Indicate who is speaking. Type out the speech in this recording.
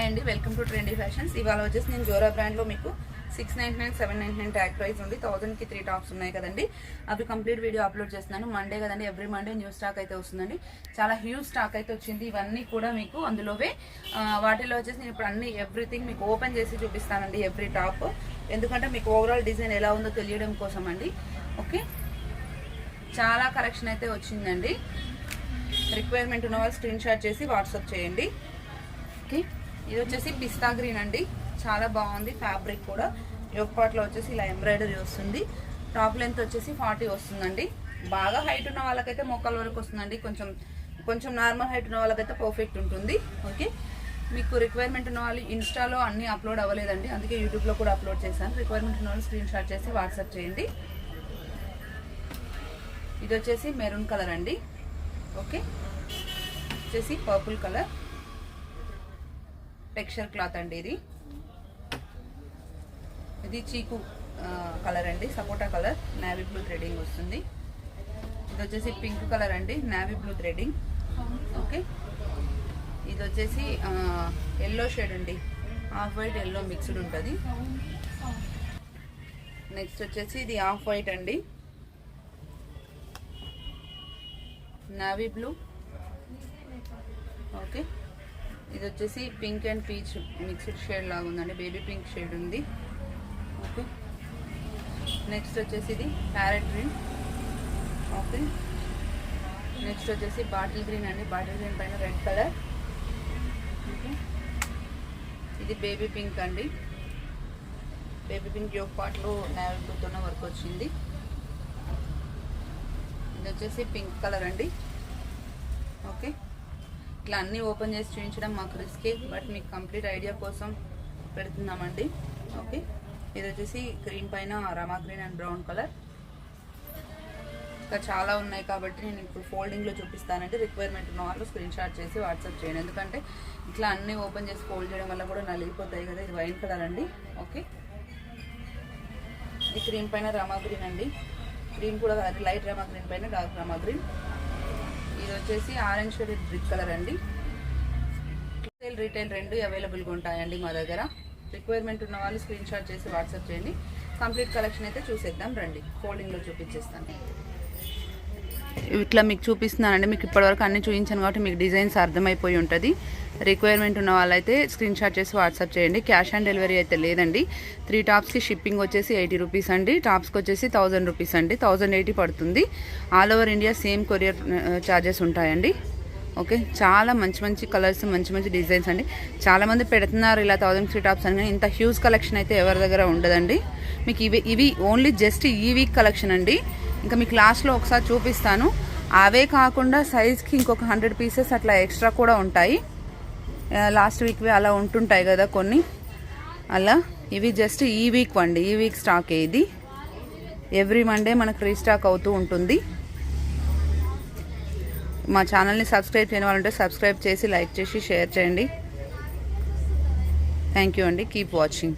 Speaker 1: Hi అండి, welcome to trendy fashions. ఇవాళ వచ్చేసి నేను జోరా బ్రాండ్లో మీకు 699, 799 ట్యాగ్ ప్రైస్ ఉంది. 1000కి 3 టాప్స్ ఉన్నాయి కదండి. అవి కంప్లీట్ వీడియో అప్లోడ్ చేస్తున్నాను. మండే కదండి, ఎవ్రీ మండే న్యూ స్టాక్ అయితే వస్తుందండి. చాలా హ్యూజ్ స్టాక్ అయితే వచ్చింది. ఇవన్నీ కూడా మీకు అందులోవే వాటిలో వచ్చేసి నేను ఇప్పుడు అన్ని ఎవ్రీథింగ్ మీకు ఓపెన్ చేసి చూపిస్తానండి, ఎవ్రీ టాప్. ఎందుకంటే మీకు ఓవరాల్ డిజైన్ ఎలా ఉందో తెలియడం కోసం అండి. ఓకే, చాలా కలెక్షన్ అయితే వచ్చిందండి. రిక్వైర్మెంట్ ఉన్న వాళ్ళు స్క్రీన్ షాట్ చేసి వాట్సాప్ చేయండి. ఓకే, ఇది వచ్చేసి పిస్తా గ్రీన్ అండి, చాలా బాగుంది. ఫ్యాబ్రిక్ కూడా యోగపాట్లో వచ్చేసి ఇలా ఎంబ్రాయిడరీ వస్తుంది. టాప్ లెంత్ వచ్చేసి 40 వస్తుందండి. బాగా హైట్ ఉన్న వాళ్ళకైతే మోకాల వరకు వస్తుందండి. కొంచెం నార్మల్ హైట్ ఉన్న వాళ్ళకైతే పర్ఫెక్ట్ ఉంటుంది. ఓకే, మీకు రిక్వైర్మెంట్ ఉన్న వాళ్ళు ఇన్స్టాలో అన్నీ అప్లోడ్ అవ్వలేదండి, అందుకే యూట్యూబ్లో కూడా అప్లోడ్ చేశాను. రిక్వైర్మెంట్ ఉన్న వాళ్ళు స్క్రీన్ షాట్ చేసి వాట్సాప్ చేయండి. ఇది వచ్చేసి మెరూన్ కలర్ అండి. ఓకే, వచ్చేసి పర్పుల్ కలర్ టెక్స్చర్ క్లాత్ అండి. ఇది చీకు కలర్ అండి, సపోటా కలర్, నేవీ బ్లూ థ్రెడింగ్ వస్తుంది. ఇది వచ్చేసి పింక్ కలర్ అండి, నేవీ బ్లూ థ్రెడింగ్. ఓకే, ఇది వచ్చేసి ఎల్లో షేడ్ అండి, ఆఫ్ వైట్ ఎల్లో మిక్స్డ్ ఉంటుంది. నెక్స్ట్ వచ్చేసి ఇది ఆఫ్ వైట్ అండి, నేవీ బ్లూ. ఓకే, ఇది వచ్చేసి pink and peach mixed shade లాగా ఉందండి, బేబీ పింక్ షేడ్ ఉంది. ఓకే, నెక్స్ట్ వచ్చేసి ఇది ప్యారెట్ గ్రీన్. ఓకే, నెక్స్ట్ వచ్చేసి బాటిల్ గ్రీన్ అండి, బాటిల్ గ్రీన్ పైన రెడ్ కలర్. ఓకే, ఇది బేబీ పింక్ అండి, బేబీ పింక్ యోగ్ పార్ట్లో నేవీ బ్లూతోనే వర్క్ వచ్చింది. ఇది వచ్చేసి పింక్ కలర్ అండి. ఓకే, ఇట్లా అన్నీ ఓపెన్ చేసి చూపించడం మాకు రిస్కే, బట్ మీకు కంప్లీట్ ఐడియా కోసం పెడుతున్నామండి. ఓకే, ఇది వచ్చేసి గ్రీన్ పైన Rama green and brown colour. ఇంకా చాలా ఉన్నాయి కాబట్టి నేను ఇప్పుడు ఫోల్డింగ్లో చూపిస్తానండి. రిక్వైర్మెంట్ ఉన్న వాళ్ళు స్క్రీన్ షాట్ చేసి వాట్సాప్ చేయండి, ఎందుకంటే ఇట్లా అన్నీ ఓపెన్ చేసి ఫోల్డ్ చేయడం వల్ల కూడా నలిగిపోతాయి కదా. ఇది వైన్ కలర్ అండి. ఓకే, ఇది గ్రీన్ పైన రామా గ్రీన్ అండి, గ్రీన్ కూడా కాదు, లైట్ రామా గ్రీన్ పైన డార్క్ రామా గ్రీన్. ఇది వచ్చేసి ఆరెంజ్ షేడెడ్ బ్రిక్ కలర్ అండి. రీటైల్ రెండు అవైలబుల్గా ఉంటాయండి మా దగ్గర. రిక్వైర్మెంట్ ఉన్న వాళ్ళు స్క్రీన్ షాట్ చేసి వాట్సాప్ చేయండి. కంప్లీట్ కలెక్షన్ అయితే చూసేద్దాం రండి, ఫోల్డింగ్లో చూపించేస్తాను. ఇట్లా మీకు చూపిస్తున్నానండి. మీకు ఇప్పటివరకు అన్ని చూపించాను కాబట్టి మీకు డిజైన్స్ అర్థమైపోయి ఉంటుంది. రిక్వైర్మెంట్ ఉన్న వాళ్ళైతే స్క్రీన్ షాట్ చేసి వాట్సాప్ చేయండి. క్యాష్ ఆన్ డెలివరీ అయితే లేదండి. 3 టాప్స్కి షిప్పింగ్ వచ్చేసి 80 రూపీస్ అండి. టాప్స్కి వచ్చేసి 1000 రూపీస్ అండి, 1080 పడుతుంది. All over India same courier charges ఉంటాయండి. ఓకే, చాలా మంచి మంచి కలర్స్, మంచి మంచి డిజైన్స్ అండి. చాలామంది పెడుతున్నారు ఇలా 1000 టాప్స్ అని, ఇంత హ్యూజ్ కలెక్షన్ అయితే ఎవరి దగ్గర ఉండదండి. మీకు ఇవి ఓన్లీ జస్ట్ ఈ వీక్ కలెక్షన్ అండి. ఇంకా మీకు లాస్ట్లో ఒకసారి చూపిస్తాను. అవే కాకుండా సైజ్కి ఇంకొక 100 పీసెస్ అట్లా ఎక్స్ట్రా కూడా ఉంటాయి. లాస్ట్ వీక్వి అలా ఉంటుంటాయి కదా కొన్ని, అలా. ఇవి జస్ట్ ఈ వీక్ అండి, ఈ వీక్ స్టాకే ఇది. ఎవ్రీ మండే మనకు రీస్టాక్ అవుతూ ఉంటుంది. మా ఛానల్ని సబ్స్క్రైబ్ చేయని వాళ్ళు ఉంటే సబ్స్క్రైబ్ చేసి లైక్ చేసి షేర్ చేయండి. థ్యాంక్ యూ అండి, కీప్ వాచింగ్.